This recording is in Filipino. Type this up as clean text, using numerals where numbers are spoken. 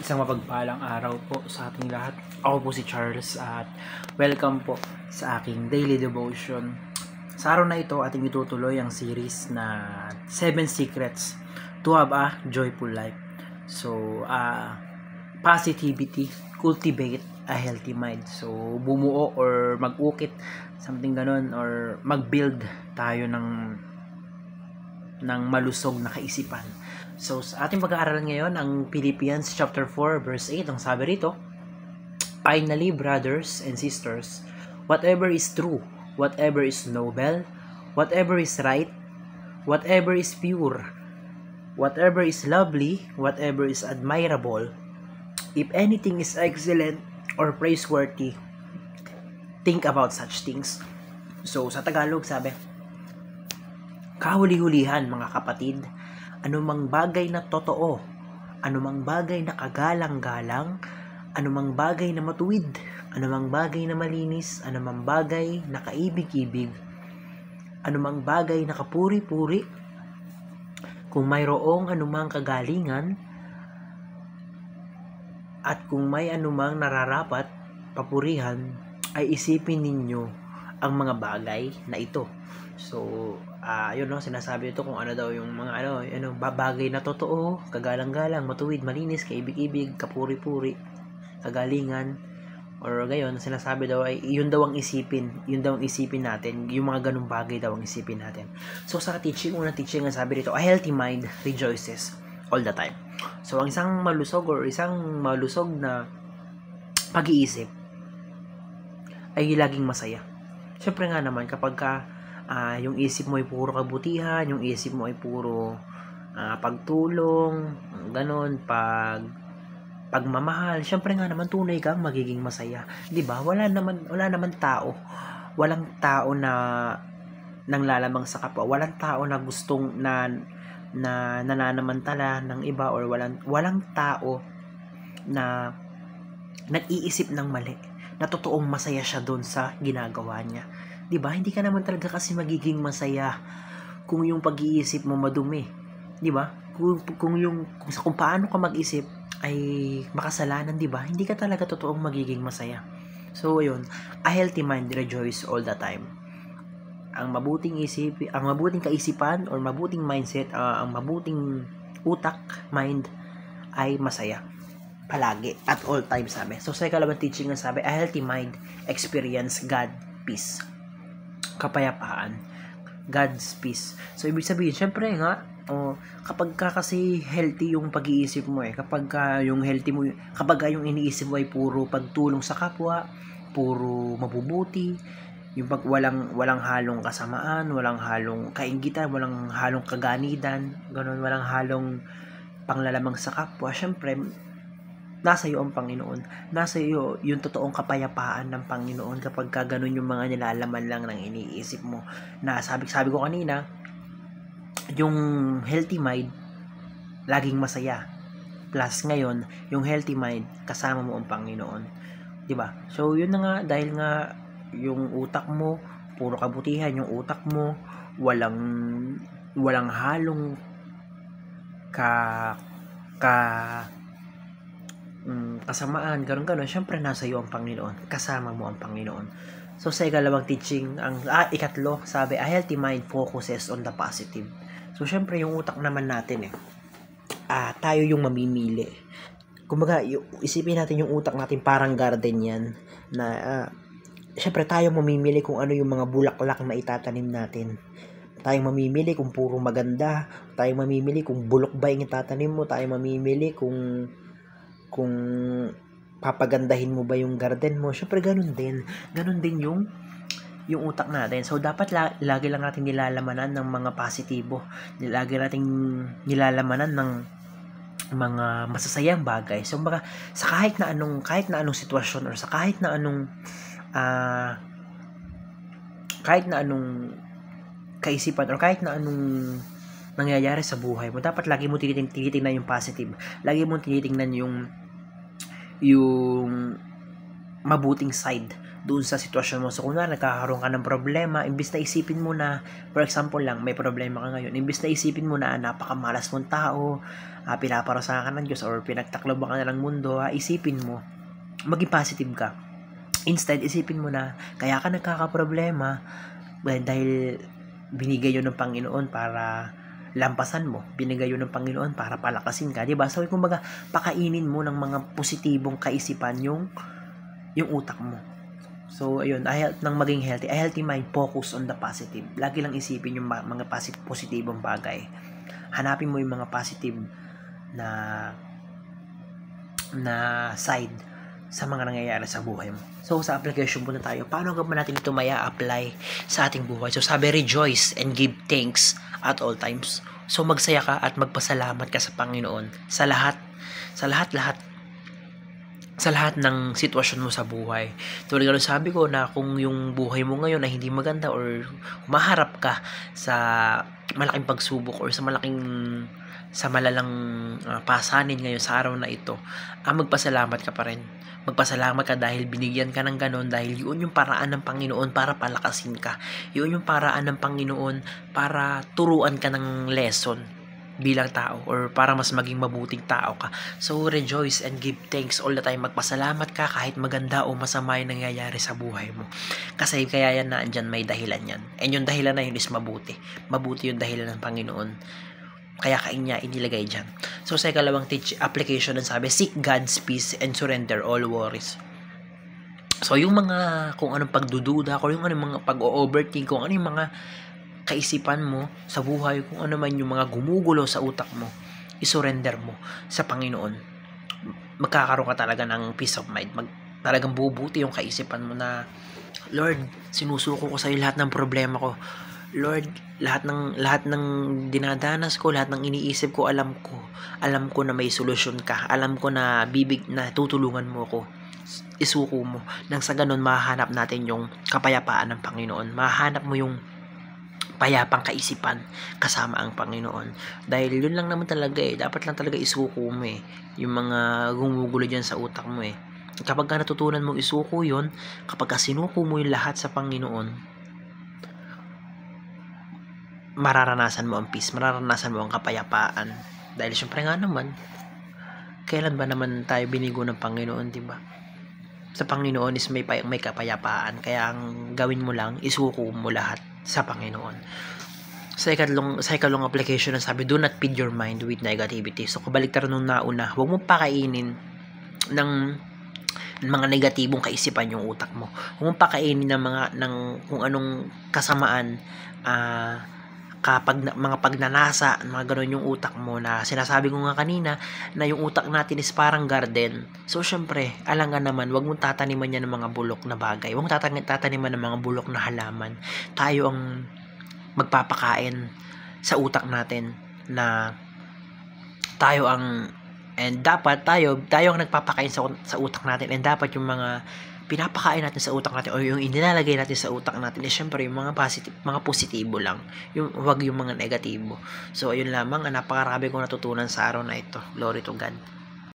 Isang mapagpalang araw po sa ating lahat. Ako po si Charles at welcome po sa aking daily devotion. Sa araw na ito, ating itutuloy ang series na 7 Secrets to have a Joyful Life. So, positivity, cultivate a healthy mind. So, bumuo or mag-ukit, something ganon, or mag-build tayo ng malusog na kaisipan. So, sa ating pag-aaralan ngayon, ang Philippians chapter 4, verse 8, ang sabi rito, "Finally, brothers and sisters, whatever is true, whatever is noble, whatever is right, whatever is pure, whatever is lovely, whatever is admirable, if anything is excellent or praiseworthy, think about such things." So, sa Tagalog, sabi, kahuli-hulihan mga kapatid, anumang bagay na totoo, anumang bagay na kagalang-galang, anumang bagay na matuwid, anumang bagay na malinis, anumang bagay na kaibig-ibig, anumang bagay na kapuri-puri, kung mayroong anumang kagalingan, at kung may anumang nararapat papurihan, ay isipin ninyo ang mga bagay na ito. So, yun no, sinasabi ito kung ano daw yung mga bagay na totoo, kagalang-galang, matuwid, malinis, kaibig-ibig, kapuri-puri, kagalingan, or gayon, sinasabi daw ay yun daw ang isipin natin, yung mga ganung bagay daw ang isipin natin. So sa unang teaching ang sabi dito, a healthy mind rejoices all the time. So ang isang malusog na pag-iisip ay laging masaya. Siyempre nga naman kapag yung isip mo ay puro kabutihan, yung isip mo ay puro pagtulong, ganon, pagmamahal, syempre nga naman tunay kang magiging masaya. 'Di ba? Walang tao na nanglalamang sa kapwa. Walang tao na gustong na nananamantala ng iba, or walang tao na nag-iisip ng mali, na totoong masaya siya doon sa ginagawa niya. 'Di ba? Hindi ka naman talaga kasi magiging masaya kung yung pag-iisip mo madumi. 'Di ba? Kung paano ka mag-isip ay makasalanan, 'di ba? Hindi ka talaga totoong magiging masaya. So ayun, a healthy mind rejoice all the time. Ang mabuting kaisipan or mabuting mindset, ang mabuting utak, mind ay masaya palagi at all time, sabi. So sa ikalawang teaching ang sabi, a healthy mind experience God peace. Kapayapaan, God's peace. So ibig sabihin, syempre nga, kapag kasi healthy yung pag-iisip mo kapag yung iniisip mo ay puro pagtulong sa kapwa, puro mabubuti, yung pag walang halong kasamaan, walang halong kainggitan, walang halong kaganidan, ganun, walang halong panglalamang sa kapwa, syempre nasa iyo ang Panginoon. Nasa iyo yung totoong kapayapaan ng Panginoon kapag ganun yung mga nilalaman lang ng iniisip mo. Na sabi ko kanina, yung healthy mind laging masaya. Plus ngayon, yung healthy mind kasama mo ang Panginoon. 'Di ba? So yun na nga, dahil nga yung utak mo puro kabutihan, yung utak mo walang halong kasamaan, ganun, syempre nasa iyo ang Panginoon, kasama mo ang Panginoon. So sa ikalawang teaching, ikatlo, sabi, a healthy mind focuses on the positive. So syempre yung utak naman natin tayo yung mamimili. Kumbaga, isipin natin yung utak natin parang garden yan, na syempre tayo mamimili kung ano yung mga bulaklak na itatanim natin. Tayo mamimili kung puro maganda, tayo mamimili kung bulok ba yung itatanim mo, tayo mamimili kung papagandahin mo ba yung garden mo. Syempre ganun din yung utak natin. So dapat lagi lang natin nilalamanan ng mga positibo, lagi nating nilalamanan ng mga masasayang bagay. So baka sa kahit na anong sitwasyon, or sa kahit na anong kaisipan, or kahit na anong nangyayari sa buhay mo, dapat lagi mo tinitingnan yung positive. Lagi mo tinitingnan yung mabuting side doon sa sitwasyon mo. So, kunwari, nagkakaroon ka ng problema, imbis na isipin mo na, for example lang, may problema ka ngayon, imbis na isipin mo na napakamalas mong tao, pinaparusahan ka ng Diyos, or pinagtakloban ka na ng mundo, isipin mo, maging positive ka. Instead, isipin mo na, kaya ka nagkakaproblema, dahil binigay yun ng Panginoon para lampasan mo. Binigay yun ng Panginoon para palakasin ka. Diba? So, kumbaga, pakainin mo ng mga positibong kaisipan yung utak mo. So, ayun, nang maging healthy, a healthy mind, focus on the positive. Lagi lang isipin yung mga positibong bagay. Hanapin mo yung mga positive na side sa mga nangyayari sa buhay mo. So, sa application muna tayo. Paano ba natin ito maya apply sa ating buhay? So, sabi, rejoice and give thanks at all times. So, magsaya ka at magpasalamat ka sa Panginoon sa lahat ng sitwasyon mo sa buhay. Tulad ng sabi ko na kung yung buhay mo ngayon ay hindi maganda or humaharap ka sa malaking pagsubok or sa malalang pasanin ngayon sa araw na ito, magpasalamat ka pa rin. Magpasalamat ka dahil binigyan ka ng ganon, dahil yun yung paraan ng Panginoon para palakasin ka. Yun yung paraan ng Panginoon para turuan ka ng lesson bilang tao or para mas maging mabuting tao ka. So, rejoice and give thanks all the time. Magpasalamat ka kahit maganda o masama yung nangyayari sa buhay mo. Kasi kaya yan na andyan, may dahilan yan. And yung dahilan na yun is mabuti. Mabuti yung dahilan ng Panginoon. Kaya niya inilagay dyan. So, sa ikalawang application, sabi, seek God's peace and surrender all worries. So, yung mga, kung anong pagdududa, kung anong mga pag-overthink, kung anong mga kaisipan mo sa buhay, kung ano man yung mga gumugulo sa utak mo, isurrender mo sa Panginoon. Magkakaroon ka talaga ng peace of mind. Talagang bubuti yung kaisipan mo na, Lord, sinusuko ko sa iyo lahat ng problema ko. Lord, lahat ng dinadanas ko, lahat ng iniisip ko, alam ko na may solusyon ka. Alam ko na tutulungan mo ko. Isuko mo. Nang sa ganun, mahanap natin yung kapayapaan ng Panginoon. Mahanap mo yung payapang kaisipan kasama ang Panginoon. Dahil yun lang naman talaga dapat lang talaga isuko mo yung mga gumugulo dyan sa utak mo Kapag ka natutunan mo isuko yun, kapag ka sinuko mo yung lahat sa Panginoon, mararanasan mo ang peace, mararanasan mo ang kapayapaan. Dahil syempre nga naman, kailan ba naman tayo binigo ng Panginoon, diba? Sa Panginoon is may kapayapaan. Kaya ang gawin mo lang, isuko mo lahat sa Panginoon. Sa ikalong application na sabi, do not feed your mind with negativity. So, kabaliktaran nung nauna, huwag mong pakainin ng mga negatibong kaisipan yung utak mo. Huwag mong pakainin ng kung anong kasamaan, mga pagnanasa, mga ganun yung utak mo, na sinasabi ko nga kanina na yung utak natin is parang garden. So, syempre, alangan naman, wag mong tataniman yan ng mga bulok na bagay. Wag mong tataniman ng mga bulok na halaman. Tayo ang magpapakain sa utak natin na dapat tayo ang nagpapakain sa utak natin, and dapat yung mga pinapakain natin sa utak natin o yung inilalagay natin sa utak natin syempre yung mga positibo lang, wag yung mga negatibo. So ayun lamang, napakarami kong natutunan sa araw na ito. Glory to God.